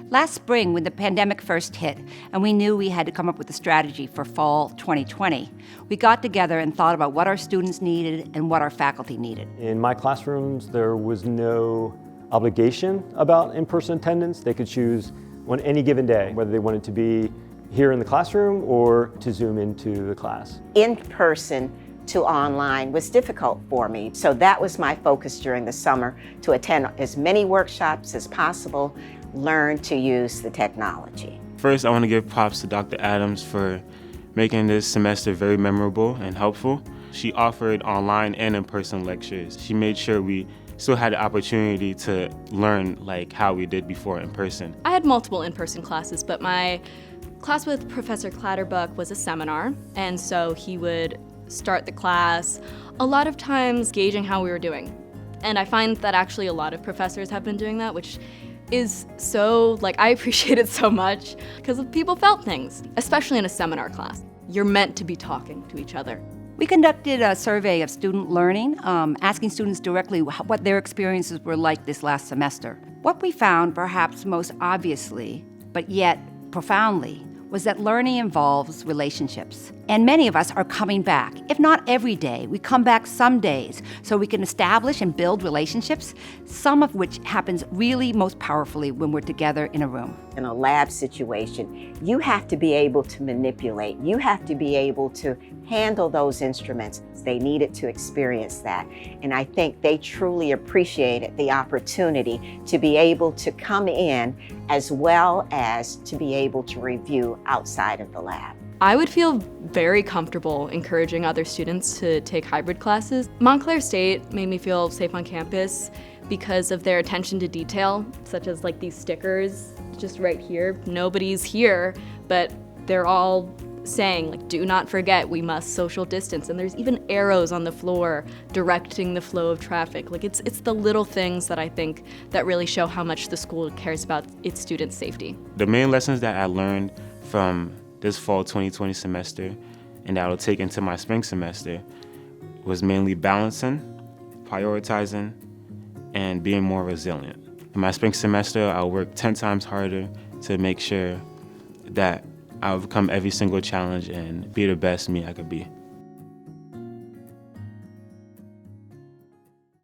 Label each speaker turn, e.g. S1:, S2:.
S1: Last spring, when the pandemic first hit, and we knew we had to come up with a strategy for fall 2020, we got together and thought about what our students needed and what our faculty needed.
S2: In my classrooms, there was no obligation about in-person attendance. They could choose on any given day, whether they wanted to be here in the classroom or to Zoom into the class.
S3: In person to online was difficult for me, so that was my focus during the summer, to attend as many workshops as possible, learn to use the technology.
S4: First, I want to give props to Dr. Adams for making this semester very memorable and helpful. She offered online and in-person lectures. She made sure we still had the opportunity to learn like how we did before in person.
S5: I had multiple in-person classes, but my class with Professor Clatterbuck was a seminar, and so he would start the class, a lot of times gauging how we were doing. And I find that actually a lot of professors have been doing that, which is so, I appreciate it so much because people felt things, especially in a seminar class. You're meant to be talking to each other.
S1: We conducted a survey of student learning, asking students directly what their experiences were like this last semester. What we found, perhaps most obviously, but yet profoundly, was that learning involves relationships. And many of us are coming back. If not every day, we come back some days so we can establish and build relationships, some of which happens really most powerfully when we're together in a room.
S3: In a lab situation, you have to be able to manipulate. You have to be able to handle those instruments. They needed to experience that. And I think they truly appreciated the opportunity to be able to come in as well as to be able to review outside of the lab.
S5: I would feel very comfortable encouraging other students to take hybrid classes. Montclair State made me feel safe on campus because of their attention to detail, such as these stickers just right here. Nobody's here, but they're all saying, do not forget, we must social distance. And there's even arrows on the floor directing the flow of traffic. It's the little things that I think that really show how much the school cares about its students' safety.
S4: The main lessons that I learned from this fall 2020 semester and that I will take into my spring semester was mainly balancing, prioritizing, and being more resilient. In my spring semester, I'll work 10 times harder to make sure that I overcome every single challenge and be the best me I could be.